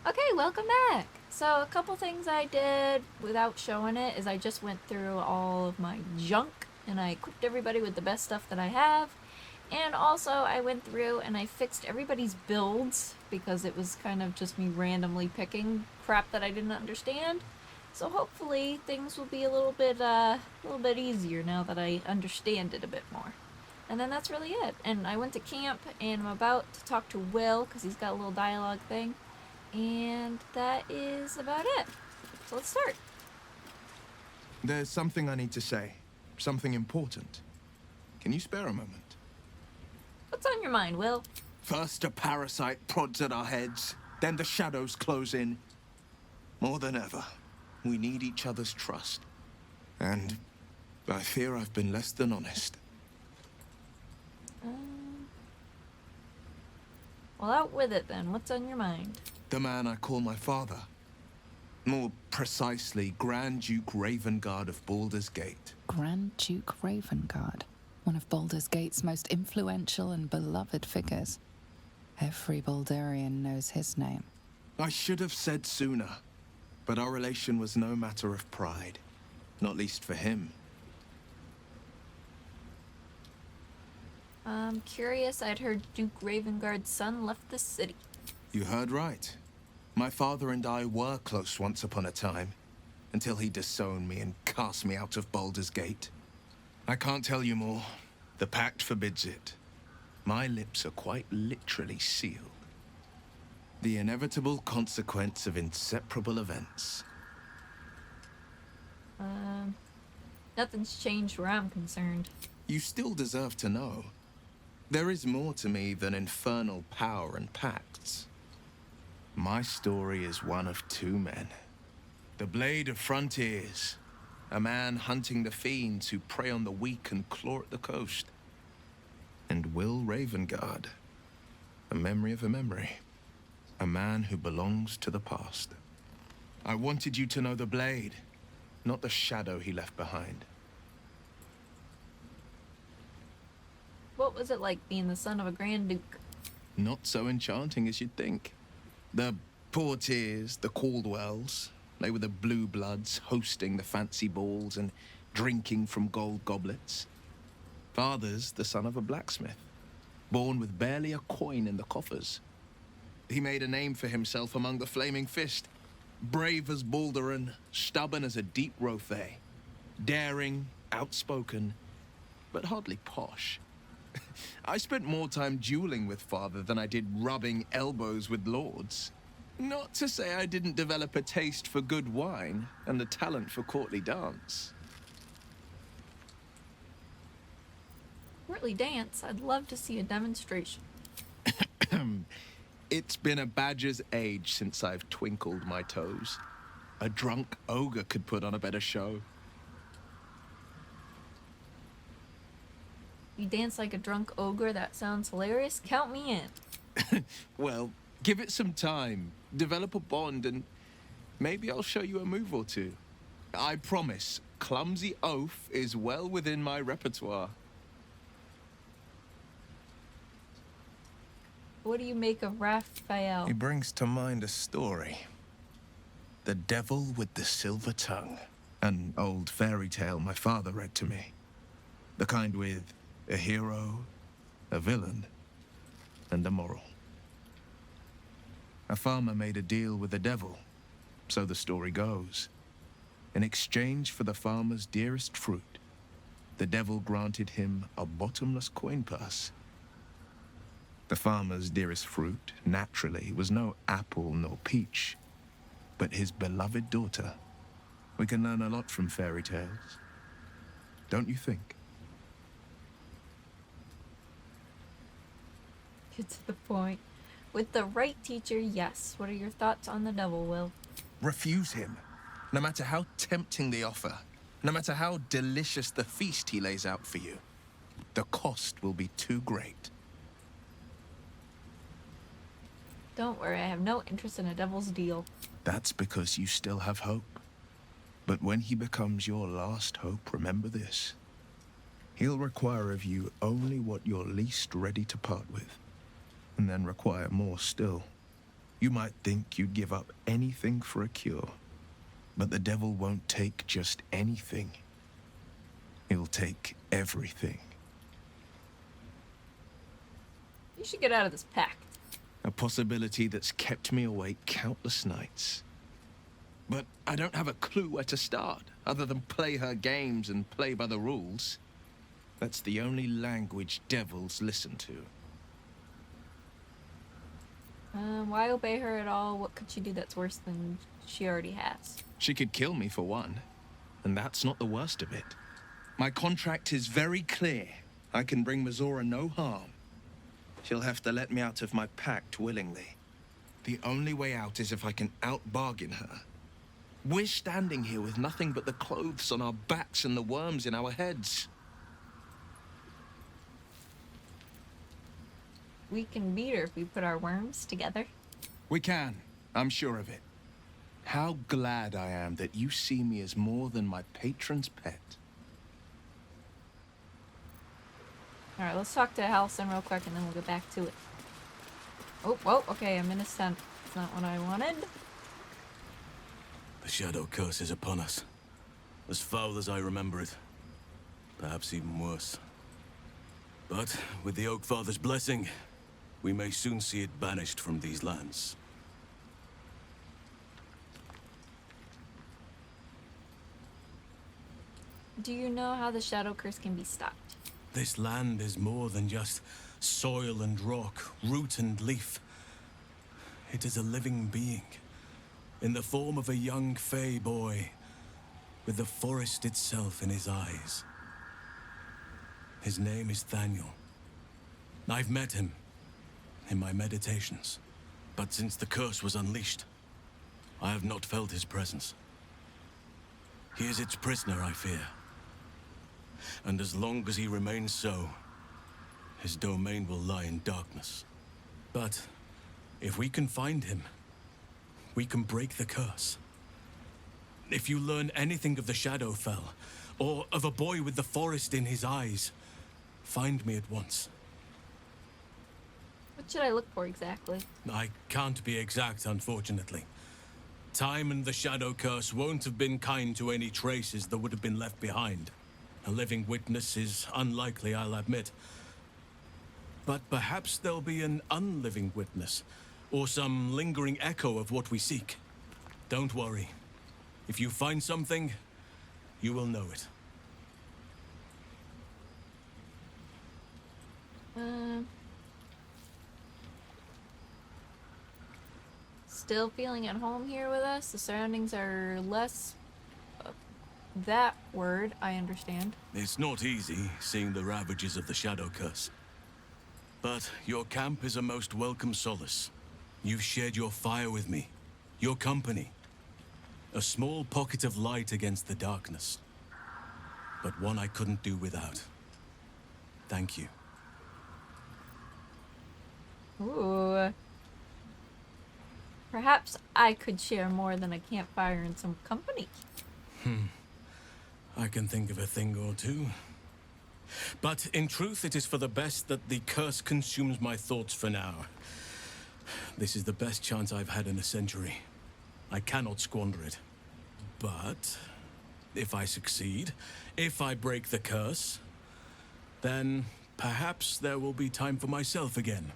Okay, welcome back. So, a couple things I did without showing it is I just went through all of my junk and I equipped everybody with the best stuff that I have. And also, I went through and I fixed everybody's builds because it was kind of just me randomly picking crap that I didn't understand. So hopefully things will be a little bit easier now that I understand it a bit more. And then that's really it. And I went to camp and I'm about to talk to Will because he's got a little dialogue thing. And that is about it. So let's start. There's something I need to say. Something important. Can you spare a moment? What's on your mind, Will? First a parasite prods at our heads, then the shadows close in. More than ever, we need each other's trust. And I fear I've been less than honest. Um, well, out with it then. What's on your mind? The man I call my father. More precisely, Grand Duke Ravengard of Baldur's Gate. Grand Duke Ravengard, one of Baldur's Gate's most influential and beloved figures. Every Baldurian knows his name. I should have said sooner, but our relation was no matter of pride. Not least for him. I'm curious. I'd heard Duke Ravengard's son left the city. You heard right. My father and I were close once upon a time, until he disowned me and cast me out of Baldur's Gate. I can't tell you more. The pact forbids it. My lips are quite literally sealed. The inevitable consequence of inseparable events. Nothing's changed where I'm concerned. You still deserve to know. There is more to me than infernal power and pacts. My story is one of two men. The Blade of Frontiers, a man hunting the fiends who prey on the weak and claw at the coast. And Will Ravengard, a memory of a memory. A man who belongs to the past. I wanted you to know the Blade, not the shadow he left behind. What was it like being the son of a Grand Duke? Not so enchanting as you'd think. The Portiers, the Caldwells, they were the blue bloods hosting the fancy balls and drinking from gold goblets. Father's the son of a blacksmith, born with barely a coin in the coffers. He made a name for himself among the Flaming Fist, brave as Baldur, stubborn as a deep Rothay, daring, outspoken, but hardly posh. I spent more time dueling with father than I did rubbing elbows with lords. Not to say I didn't develop a taste for good wine and a talent for courtly dance. Courtly dance? I'd love to see a demonstration. It's been a badger's age since I've twinkled my toes. A drunk ogre could put on a better show. You dance like a drunk ogre? That sounds hilarious. Count me in. Well, give it some time, develop a bond, and maybe I'll show you a move or two. I promise, clumsy oaf is well within my repertoire. What do you make of Raphael? He brings to mind a story. The Devil with the Silver Tongue. An old fairy tale my father read to me. The kind with a hero, a villain, and a moral. A farmer made a deal with the devil, so the story goes. In exchange for the farmer's dearest fruit, the devil granted him a bottomless coin purse. The farmer's dearest fruit, naturally, was no apple nor peach, but his beloved daughter. We can learn a lot from fairy tales. Don't you think? Get to the point. With the right teacher, yes. What are your thoughts on the devil, Will? Refuse him, no matter how tempting the offer, no matter how delicious the feast he lays out for you. The cost will be too great. Don't worry, I have no interest in a devil's deal. That's because you still have hope. But when he becomes your last hope, remember this. He'll require of you only what you're least ready to part with, and then require more still. You might think you'd give up anything for a cure, but the devil won't take just anything. He'll take everything. You should get out of this pact. A possibility that's kept me awake countless nights. But I don't have a clue where to start, other than play her games and play by the rules. That's the only language devils listen to. Why obey her at all? What could she do that's worse than she already has? She could kill me for one, and that's not the worst of it. My contract is very clear. I can bring Mazora no harm. She'll have to let me out of my pact willingly. The only way out is if I can out-bargain her. We're standing here with nothing but the clothes on our backs and the worms in our heads. We can beat her if we put our worms together. We can. I'm sure of it. How glad I am that you see me as more than my patron's pet. Alright, let's talk to Halcyon real quick and then we'll get back to it. Oh, whoa, okay, I'm in a scent. That's not what I wanted. The shadow curse is upon us. As foul as I remember it. Perhaps even worse. But with the Oak Father's blessing, we may soon see it banished from these lands. Do you know how the shadow curse can be stopped? This land is more than just soil and rock, root and leaf. It is a living being, in the form of a young fey boy, with the forest itself in his eyes. His name is Thaniel. I've met him in my meditations, but since the curse was unleashed, I have not felt his presence. He is its prisoner, I fear. And as long as he remains so, his domain will lie in darkness. But if we can find him, we can break the curse. If you learn anything of the Shadowfell, or of a boy with the forest in his eyes, find me at once. What should I look for exactly? I can't be exact, unfortunately. Time and the Shadow Curse won't have been kind to any traces that would have been left behind. A living witness is unlikely, I'll admit. But perhaps there'll be an unliving witness, or some lingering echo of what we seek. Don't worry. If you find something, you will know it. Still feeling at home here with us? The surroundings are less... that word, I understand. It's not easy, seeing the ravages of the Shadow Curse. But your camp is a most welcome solace. You've shared your fire with me, your company. A small pocket of light against the darkness. But one I couldn't do without. Thank you. Ooh. Perhaps I could share more than a campfire and some company. I can think of a thing or two. But in truth, it is for the best that the curse consumes my thoughts for now. This is the best chance I've had in a century. I cannot squander it. But if I succeed, if I break the curse, then perhaps there will be time for myself again.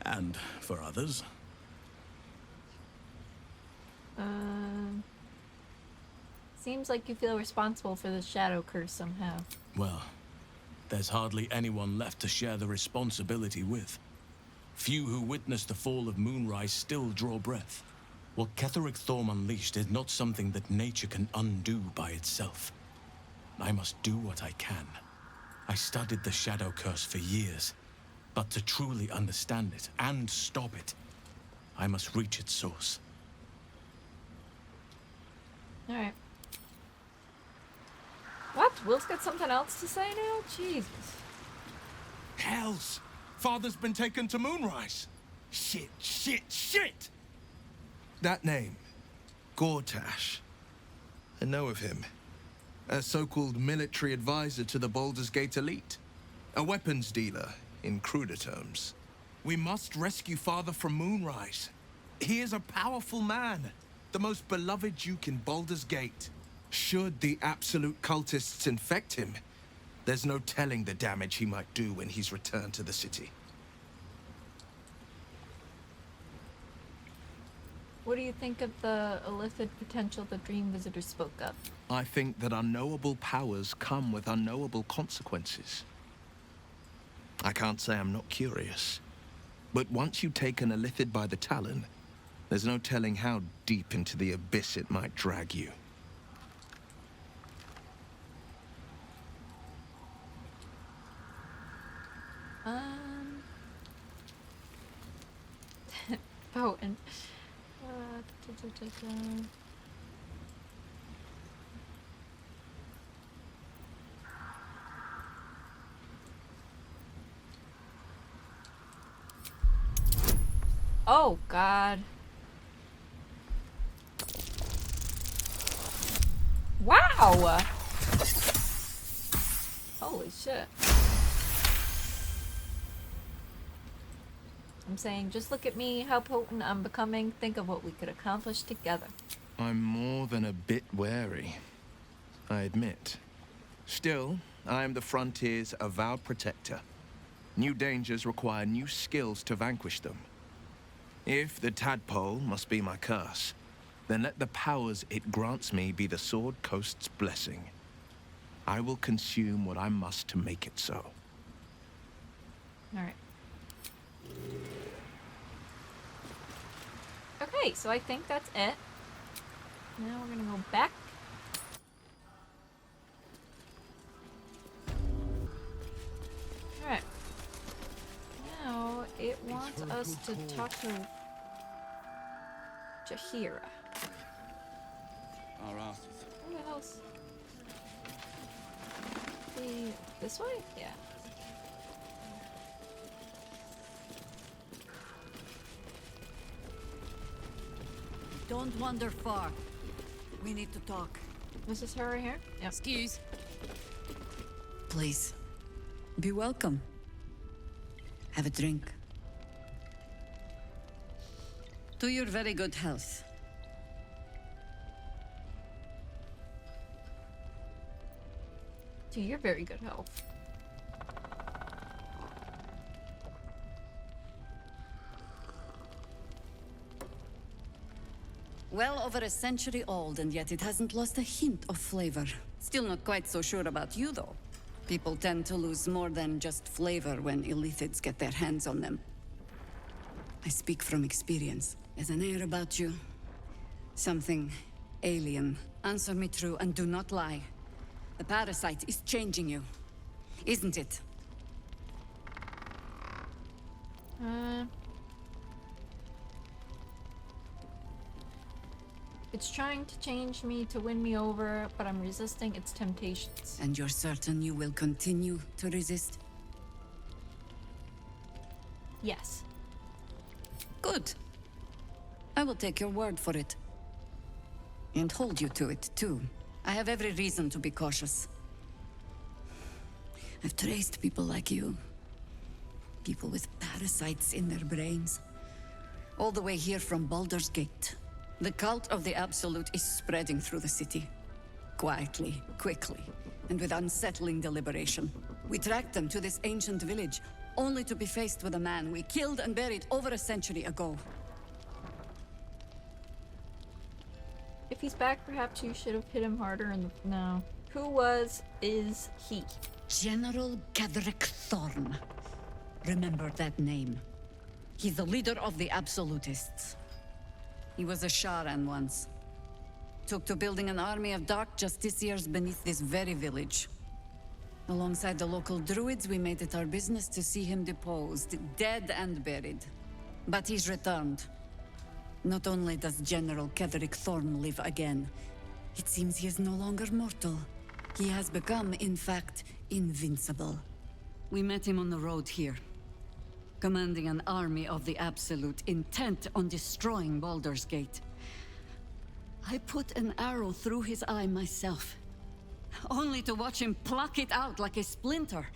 And for others. Seems like you feel responsible for the shadow curse somehow. Well, there's hardly anyone left to share the responsibility with. Few who witnessed the fall of Moonrise still draw breath. What Ketheric Thorm unleashed is not something that nature can undo by itself. I must do what I can. I studied the Shadow Curse for years, but to truly understand it and stop it, I must reach its source. Alright. What? Will's got something else to say now? Jesus. Hells! Father's been taken to Moonrise. Shit, shit, shit! That name, Gortash. I know of him. A so-called military advisor to the Baldur's Gate elite. A weapons dealer, in cruder terms. We must rescue Father from Moonrise. He is a powerful man, the most beloved duke in Baldur's Gate. Should the absolute cultists infect him, there's no telling the damage he might do when he's returned to the city. What do you think of the illicit potential the Dream Visitor spoke of? I think that unknowable powers come with unknowable consequences. I can't say I'm not curious, but once you take an illithid by the talon, there's no telling how deep into the abyss it might drag you. Oh, and oh God. Wow. Holy shit. I'm saying, just look at me, how potent I'm becoming. Think of what we could accomplish together. I'm more than a bit wary, I admit. Still, I am the frontier's avowed protector. New dangers require new skills to vanquish them. If the tadpole must be my curse, then let the powers it grants me be the Sword Coast's blessing. I will consume what I must to make it so. Alright. Okay, so I think that's it. Now we're gonna go back. Alright. Now it wants us to talk to Jahira. Our asses. Where the hell's this way? Yeah. Don't wander far. We need to talk. Was this her right here? Yep. Excuse. Please. Be welcome. Have a drink. To your very good health. To your very good health. Well over a century old, and yet it hasn't lost a hint of flavor. Still not quite so sure about you, though. People tend to lose more than just flavor when illithids get their hands on them. I speak from experience. There's an air about you. Something alien. Answer me true and do not lie. The parasite is changing you, isn't it? It's trying to change me to win me over, but I'm resisting its temptations. And you're certain you will continue to resist? Yes. Good. I will take your word for it. And hold you to it, too. I have every reason to be cautious. I've traced people like you. People with parasites in their brains. All the way here from Baldur's Gate. The cult of the Absolute is spreading through the city. Quietly, quickly, and with unsettling deliberation. We tracked them to this ancient village, only to be faced with a man we killed and buried over a century ago. If he's back, perhaps you should have hit him harder in the... No. Is he? General Gadrick Thorn. Remember that name. He's the leader of the Absolutists. He was a Sharan once. Took to building an army of dark justiciars beneath this very village. Alongside the local druids, we made it our business to see him deposed, dead and buried. But he's returned. Not only does General Ketherick Thorn live again, it seems he is no longer mortal. He has become, in fact, invincible. We met him on the road here, commanding an army of the Absolute, intent on destroying Baldur's Gate. I put an arrow through his eye myself, only to watch him pluck it out like a splinter.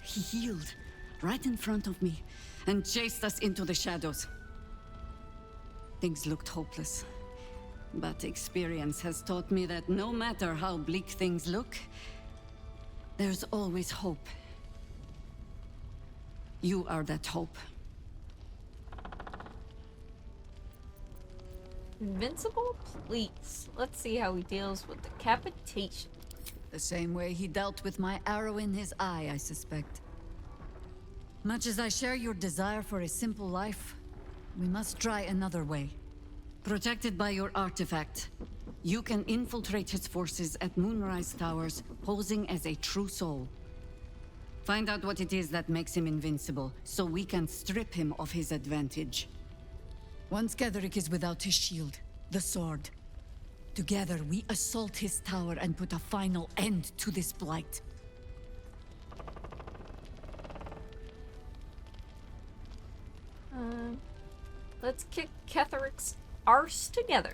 He healed right in front of me, and chased us into the shadows. Things looked hopeless. But experience has taught me that no matter how bleak things look, there's always hope. You are that hope. Invincible? Please. Let's see how he deals with decapitation. The same way he dealt with my arrow in his eye, I suspect. Much as I share your desire for a simple life, we must try another way. Protected by your artifact, you can infiltrate his forces at Moonrise Towers, posing as a true soul. Find out what it is that makes him invincible, so we can strip him of his advantage. Once Ketheric is without his shield, the sword, together we assault his tower and put a final end to this blight. Let's kick Ketheric's arse together.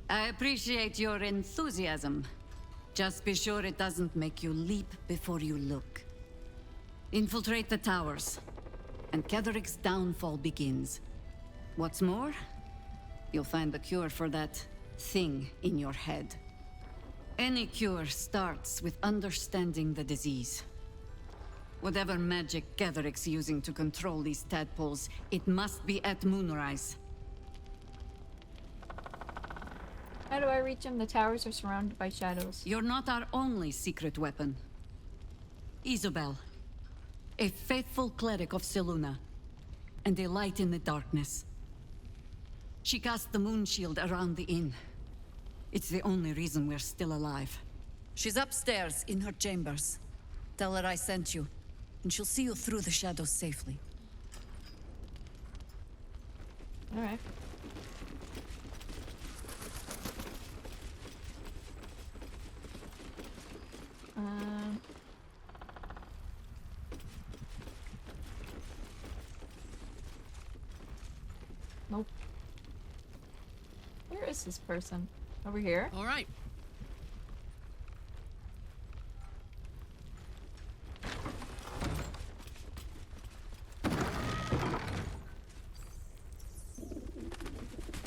I appreciate your enthusiasm. Just be sure it doesn't make you leap before you look. Infiltrate the towers, and Ketheric's downfall begins. What's more, you'll find the cure for that thing in your head. Any cure starts with understanding the disease. Whatever magic Ketheric's using to control these tadpoles, it must be at Moonrise. How do I reach him? The towers are surrounded by shadows. You're not our only secret weapon. Isobel, a faithful cleric of Selûne, and a light in the darkness. She cast the moon shield around the inn. It's the only reason we're still alive. She's upstairs in her chambers. Tell her I sent you, and she'll see you through the shadows safely. Alright. Nope. Where is this person? Over here? All right.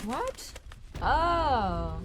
What? Oh.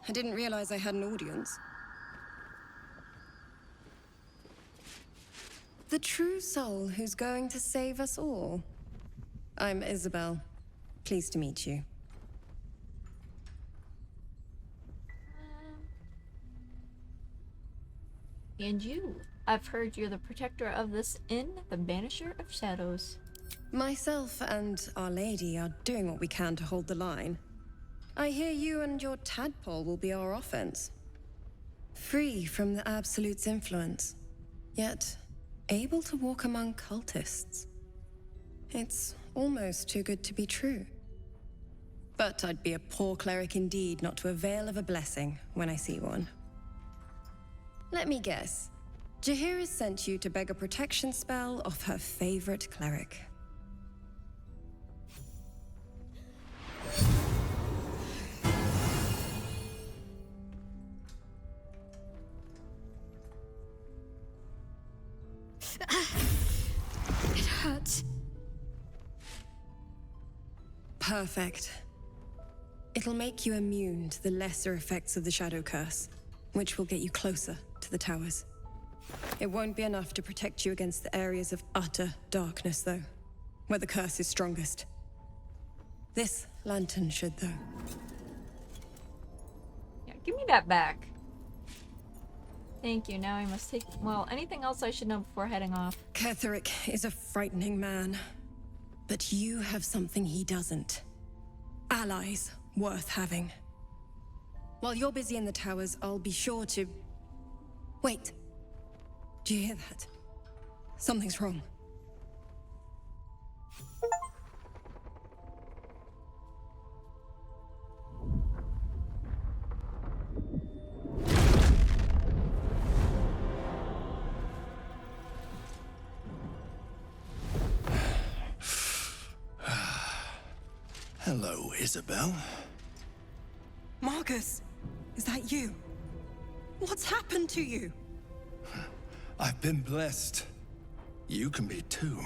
I didn't realize I had an audience. The true soul who's going to save us all. I'm Isabel. Pleased to meet you. And you. I've heard you're the protector of this inn, the banisher of shadows. Myself and Our Lady are doing what we can to hold the line. I hear you and your tadpole will be our offense. Free from the Absolute's influence, yet able to walk among cultists. It's almost too good to be true. But I'd be a poor cleric indeed not to avail of a blessing when I see one. Let me guess. Jaheira sent you to beg a protection spell off her favorite cleric. It hurts. Perfect. It'll make you immune to the lesser effects of the Shadow Curse, which will get you closer to the towers. It won't be enough to protect you against the areas of utter darkness, though, where the curse is strongest. This lantern should, though. Give me that back. Thank you. Now I must take... Well, anything else I should know before heading off? Ketheric is a frightening man. But you have something he doesn't. Allies worth having. While you're busy in the towers, I'll be sure to... Wait. Do you hear that? Something's wrong. Hello, Isabel. Marcus, is that you? What's happened to you? I've been blessed. You can be too.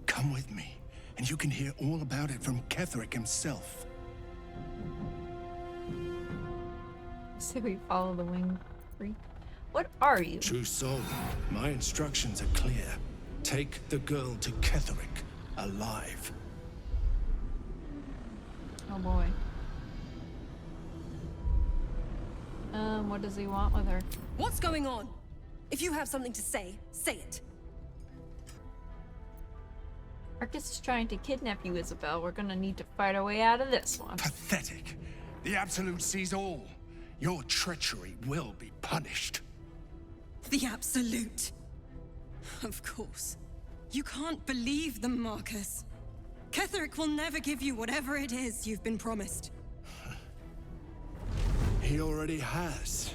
Come with me, and you can hear all about it from Ketheric himself. So we follow the wing freak. What are you? True soul, my instructions are clear. Take the girl to Ketheric, alive. Oh boy. What does he want with her? What's going on? If you have something to say, say it. Marcus is trying to kidnap you, Isabel. We're gonna need to fight our way out of this one. Pathetic. The Absolute sees all. Your treachery will be punished. The Absolute. Of course. You can't believe them, Marcus. Ketheric will never give you whatever it is you've been promised. He already has.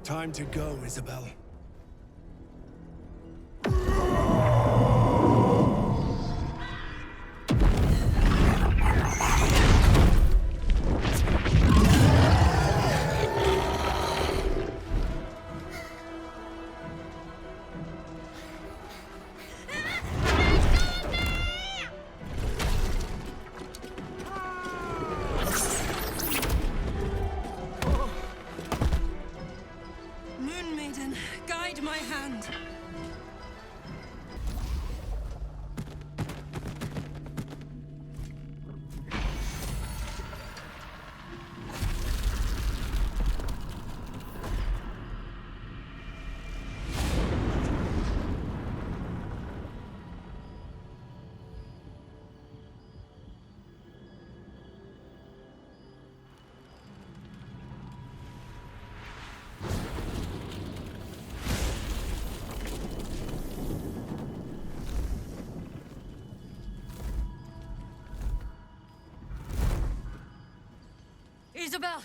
Time to go, Isabel. Moon Maiden, guide my hand. Isabel!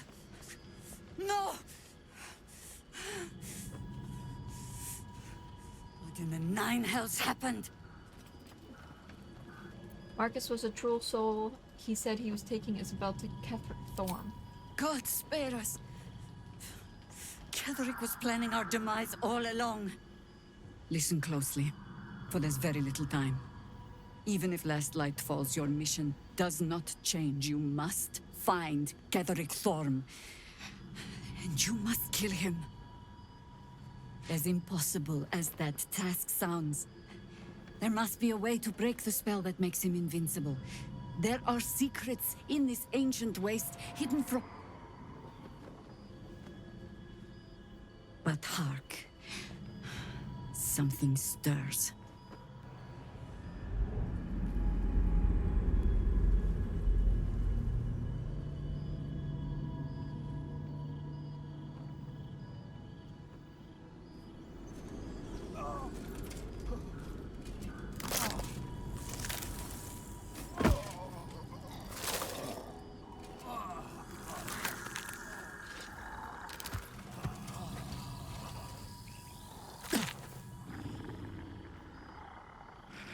No! What in the nine hells happened? Marcus was a true soul. He said he was taking Isabel to Ketheric Thorn. God spare us. Ketheric was planning our demise all along. Listen closely, for there's very little time. Even if last light falls, your mission does not change. You must find Ketheric Thorn. And you must kill him. As impossible as that task sounds, there must be a way to break the spell that makes him invincible. There are secrets in this ancient waste hidden from... But hark. Something stirs.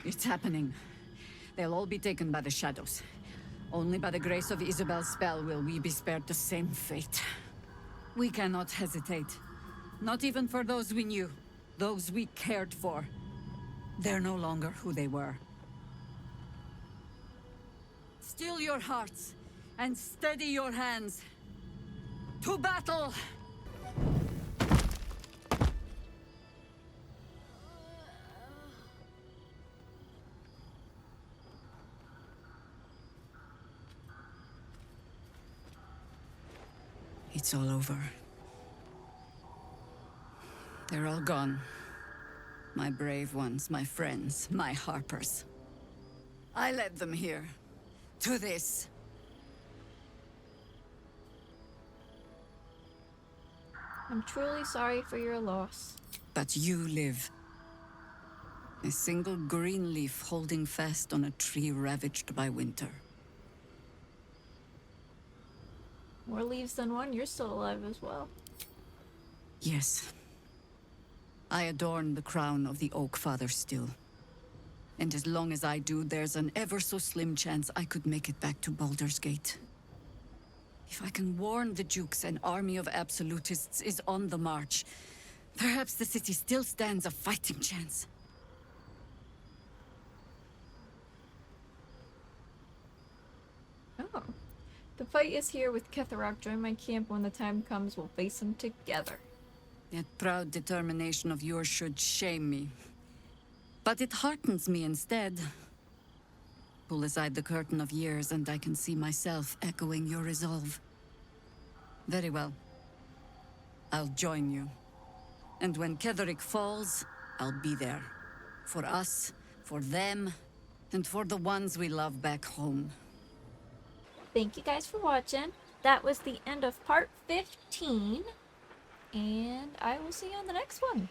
It's happening. They'll all be taken by the shadows. Only by the grace of Isabel's spell will we be spared the same fate. We cannot hesitate. Not even for those we knew. Those we cared for. They're no longer who they were. Still your hearts, and steady your hands. To battle! It's all over. They're all gone. My brave ones, my friends, my Harpers. I led them here. To this. I'm truly sorry for your loss. But you live. A single green leaf holding fast on a tree ravaged by winter. More leaves than one, you're still alive as well. Yes. I adorn the crown of the Oak Father still. And as long as I do, there's an ever so slim chance I could make it back to Baldur's Gate. If I can warn the Dukes an army of absolutists is on the march, perhaps the city still stands a fighting chance. Oh. The fight is here with Ketherok. Join my camp when the time comes. We'll face him together. That proud determination of yours should shame me. But it heartens me instead. Pull aside the curtain of years and I can see myself echoing your resolve. Very well. I'll join you. And when Ketheric falls, I'll be there. For us, for them, and for the ones we love back home. Thank you guys for watching. That was the end of part 15. And I will see you on the next one.